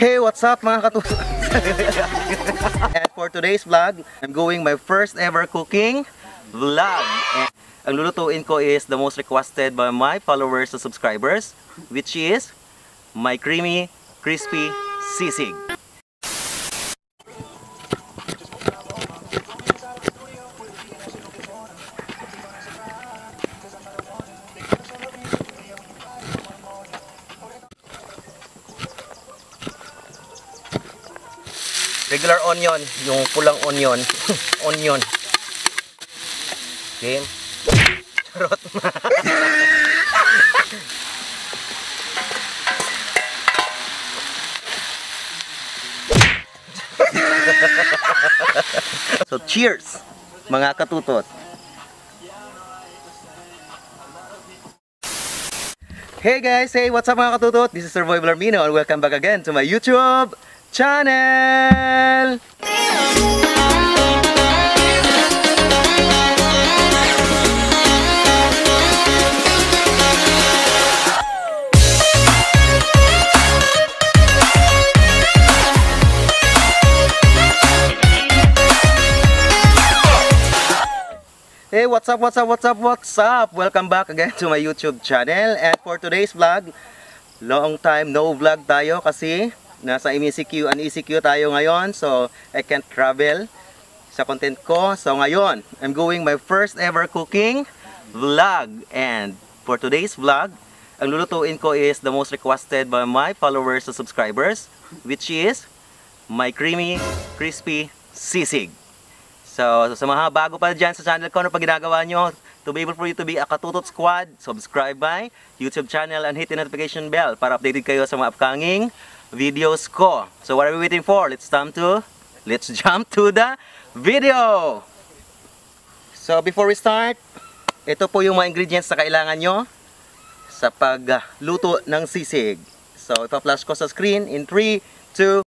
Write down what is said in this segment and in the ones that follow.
Hey, what's up mga katuto? And for today's vlog, I'm going my first ever cooking vlog. And ang lulutuin ko is the most requested by my followers and subscribers, which is my creamy, crispy sisig. Regular onion, yung pulang onion. Onion. Okay. Charot. So cheers, mga katutot. Hey guys, hey, what's up mga katutot? This is Sir Boy Blarmino and welcome back again to my YouTube channel. Hey, what's up, what's up, what's up, what's up? Welcome back again to my YouTube channel. And for today's vlog, long time no vlog tayo kasi nasa MECQ and ECQ tayo ngayon. So, I can't travel sa content ko. So, ngayon, I'm going my first ever cooking vlog. And for today's vlog, ang lulutuin ko is the most requested by my followers and subscribers, which is my creamy, crispy sisig. So, sa mga bago pa dyan sa channel ko, ano pa ginagawa nyo? To be able for you to be a Katutot Squad, subscribe my YouTube channel and hit the notification bell para updated kayo sa mga upcoming videos ko. So, what are we waiting for? Let's jump to the video! So, before we start, ito po yung mga ingredients na kailangan nyo sa pagluto ng sisig. So, ipa-flash ko sa screen in 3, 2,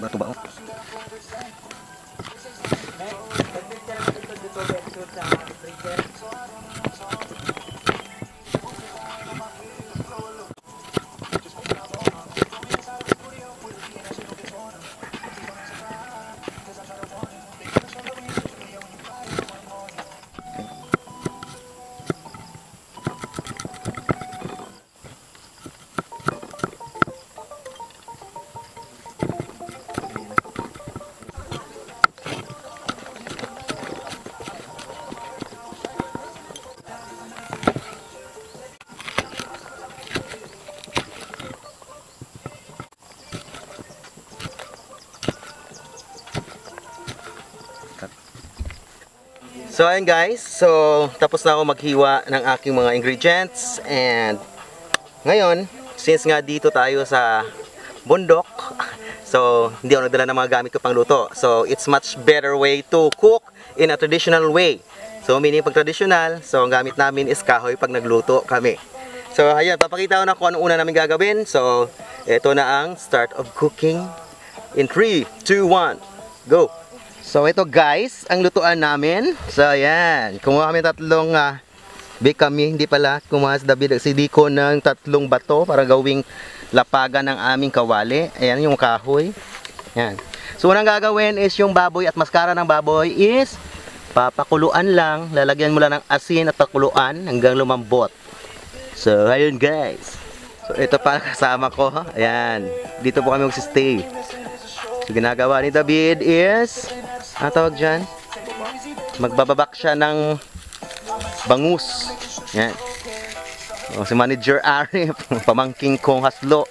bato ba? So ayun guys, so tapos na ako maghiwa ng aking mga ingredients. And ngayon, since nga dito tayo sa bundok, so hindi ako nagdala ng mga gamit ko pang luto. So it's much better way to cook in a traditional way. So meaning pag traditional, so ang gamit namin is kahoy pag nagluto kami. So ayun, papakita ko na kung anong una namin gagawin. So ito na ang start of cooking in 3, 2, 1, go! So ito guys, ang lutuan namin. So ayan, kumuha kami tatlong kami, hindi pala kumuha si David, si Dico ng tatlong bato para gawing lapagan ng aming kawali. Ayan yung kahoy. Ayan. So unang gagawin is yung baboy at maskara ng baboy is papakuluan lang. Lalagyan mo lang ng asin at pakuluan hanggang lumambot. So ayun guys. So ito pa kasama ko. Ayan, dito po kami magsistay. So ginagawa ni David is ang tawag dyan, magbababak siya ng bangus. Yan. O, si Manager Arif, pamangking kong haslo.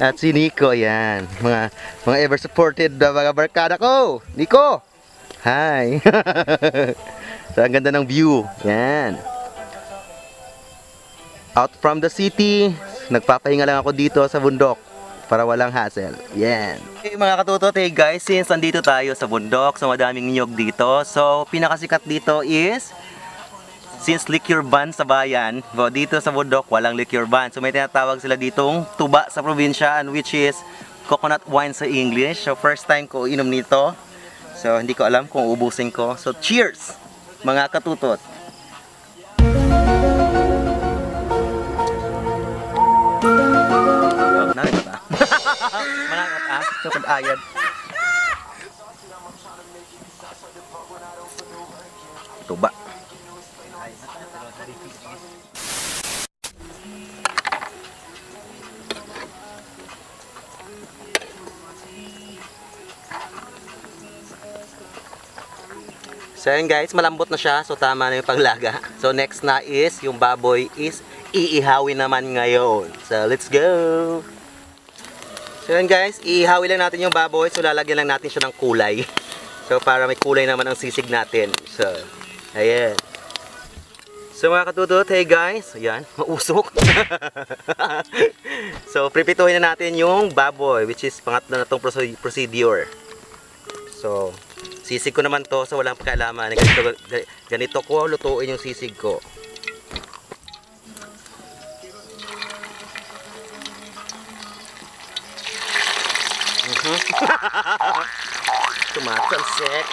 At si Nico, yan. Mga ever supported na mga barkada ko. Nico! Hi! So, ang ganda ng view. Yan. Out from the city, nagpapahinga lang ako dito sa bundok para walang hassle. Yan. Hey mga katutot, hey guys, since nandito tayo sa bundok, so madaming niyog dito. So, pinakasikat dito is since liquor ban sa bayan, dito sa bundok, walang liquor ban. So may tinatawag sila ditong tuba sa probinsya, and which is coconut wine sa English. So first time ko inom nito. So hindi ko alam kung ubusin ko. So cheers, mga katutot! Manangat ah, sukad ayad. Tuba. So yun guys, malambot na siya. So tama na yung paglaga. So next na is, yung baboy is iihawin naman ngayon. So let's go! So yun guys, iihawin lang natin yung baboy. So lalagyan lang natin siya ng kulay. So para may kulay naman ang sisig natin. So, ayan. So mga katutot, hey guys, ayan, mausok. So prepituhin na natin yung baboy, which is pangatlo na itong procedure. So, sisig ko naman to, so walang pakialaman. Ganito ko lutuin yung sisig ko. Tumatalsik.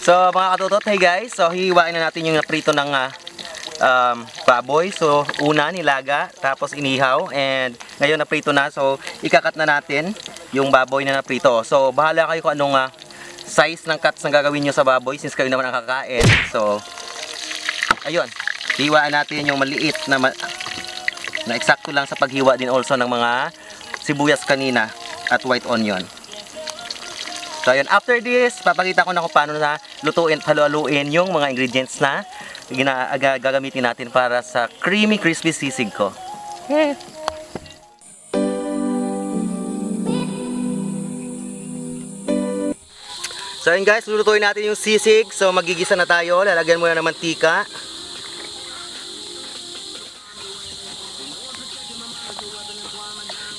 So mga katutot, hey guys, so hihiwain na natin yung naprito ng baboy. So una nilaga, tapos inihaw, and ngayon naprito na. So ikakat na natin yung baboy na naprito. So bahala kayo kung anong size ng cuts na gagawin nyo sa baboy, since kayo naman ang kakain. So ayun, hiwaan natin yung maliit na eksakto lang sa paghiwa din also ng mga sibuyas kanina at white onion. So ayun, after this, papakita ko na kung paano na lutuin at halu-haluin yung mga ingredients na gagamitin natin para sa creamy crispy sisig ko. So ayun guys, lulutuin natin yung sisig. So magigisa na tayo, lalagyan muna ng mantika.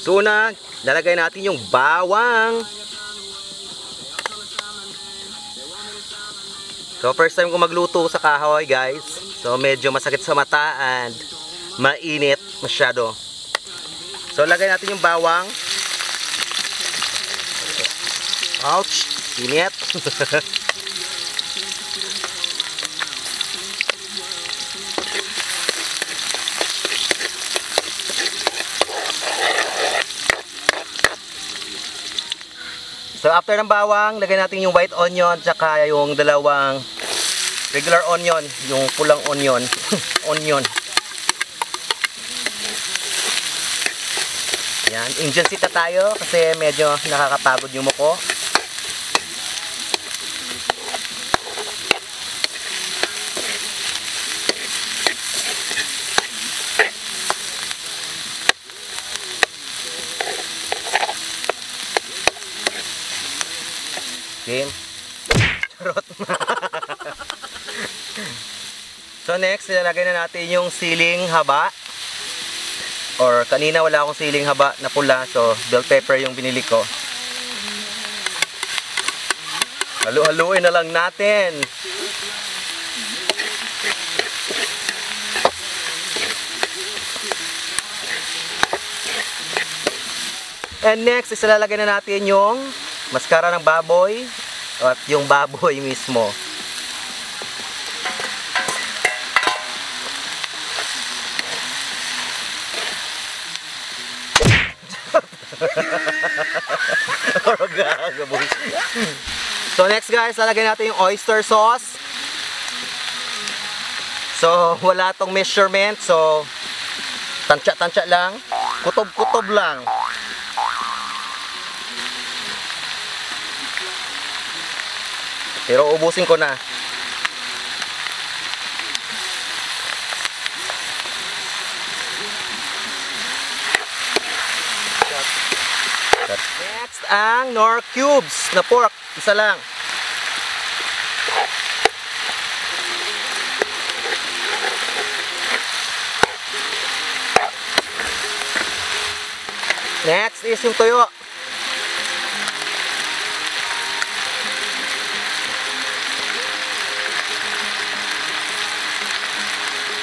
So una, lalagay natin yung bawang. So first time ko magluto sa kahoy guys. So medyo masakit sa mata and mainit masyado. So lagay natin yung bawang. Ouch! Init! So after ng bawang, lagay natin yung white onion tsaka yung dalawang regular onion, yung pulang onion. Onion. Yan, Indian sita tayo kasi medyo nakakapagod yung muko. Okay. Charot. So next, ilalagay na natin yung siling haba. Or kanina wala akong siling haba na pula, so bell pepper yung binili ko. Halu-haluin na lang natin. And next, ilalagay na natin yung maskara ng baboy at yung baboy mismo. So next guys, lalagay natin yung oyster sauce. So wala tong measurement, so tansya-tansya lang. Kutob-kutob lang. Pero ubusin ko na. Next ang Knorr cubes na pork. Isa lang. Next is yung tuyo.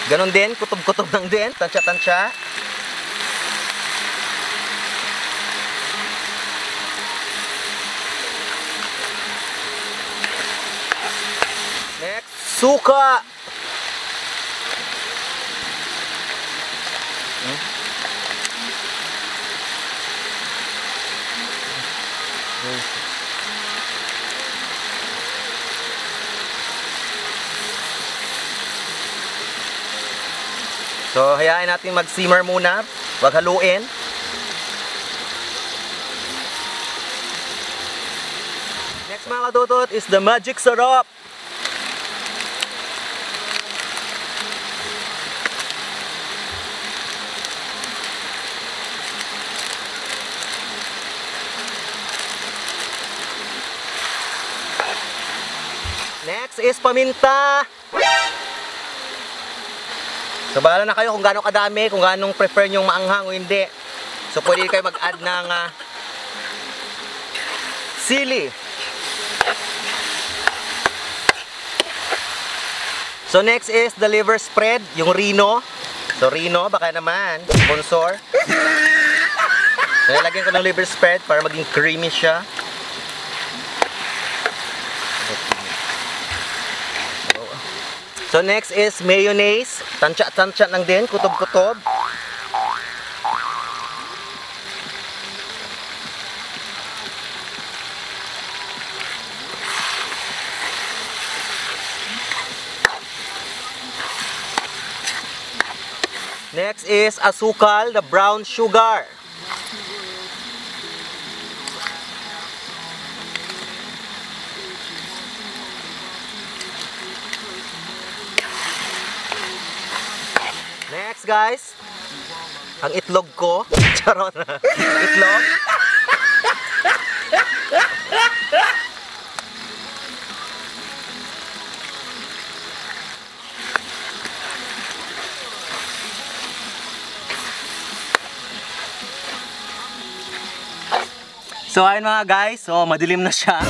Ganon din, kutob-kutob lang din, tansya-tansya. Next, suka. So, hayaan natin mag-simmer muna. Wag haluin. Next mga katutot is the magic syrup. Next is paminta. So, bahala na kayo kung gaano kadami, kung gaano prefer nyong maanghang o hindi. So, pwede kayo mag-add ng sili. So, next is the liver spread, yung Rino. So, Rino, baka naman, sponsor. So, nilagyan ko ng liver spread para maging creamy siya. So next is mayonnaise. Tansya-tansya lang din, kutob-kutob. Next is asukal, the brown sugar. Next guys, ang itlog ko. Charot. Itlog. So ayun mga guys, so madilim na siya.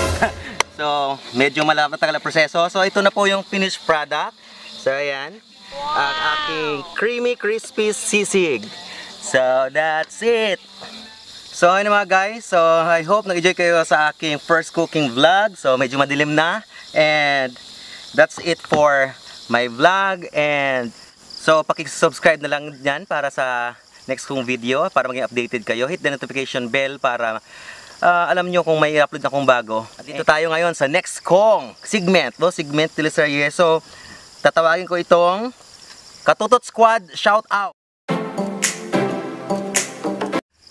So medyo matagal ang proseso. So ito na po yung finished product. So ayan. Ang aking creamy crispy sisig. So that's it. So ayun mga guys, so I hope nag-enjoy kayo sa aking first cooking vlog. So medyo madilim na, and that's it for my vlog. And so pakisubscribe na lang dyan para sa next kong video, para maging updated kayo. Hit the notification bell para alam nyo kung may upload na akong bago. At dito tayo ngayon sa next kong segment, segment teleserye. So tatawagin ko itong Katutot Squad Shout Out.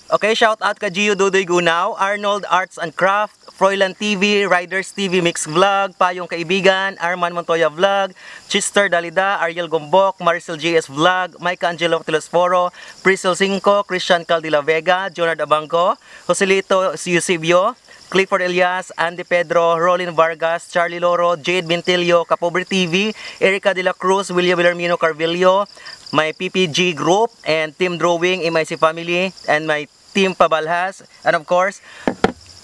Okay, shout out ka Gio Dudoy Gunaw, Arnold Arts and Craft, Froilan TV, Riders TV Mix Vlog, Payong Kaibigan, Arman Montoya Vlog, Chister Dalida, Ariel Gombok, Maricel JS Vlog, Micah Angelo Telesforo, Priscil Cinco, Christian Caldila Vega, Jonard Abangco, Joselito Eusebio, Clifford Elias, Andy Pedro, Rolin Vargas, Charlie Loro, Jade Bintilio, Kapobre TV, Erica De La Cruz, William Villarmino Carvillo, my PPG Group, and Team Drawing, MIC Family, and my Team Pabalhas, and of course,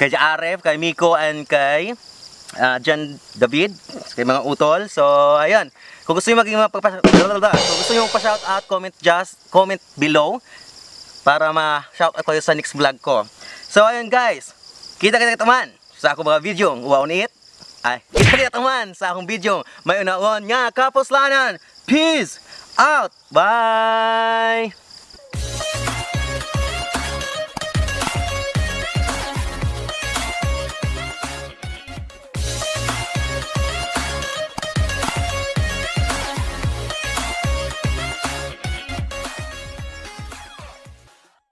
kay Aref, kay Miko, and kay Jan David, kay mga utol. So, ayun. Kung gusto nyo magpa-shout out, comment below para ma-shout out kayo sa next vlog ko. So, ayun guys. Kita-kita taman sa akong mga video. Uwaunit. Ay, kita-kita taman sa akong video. May unaon nga kaposlanan. Peace out. Bye.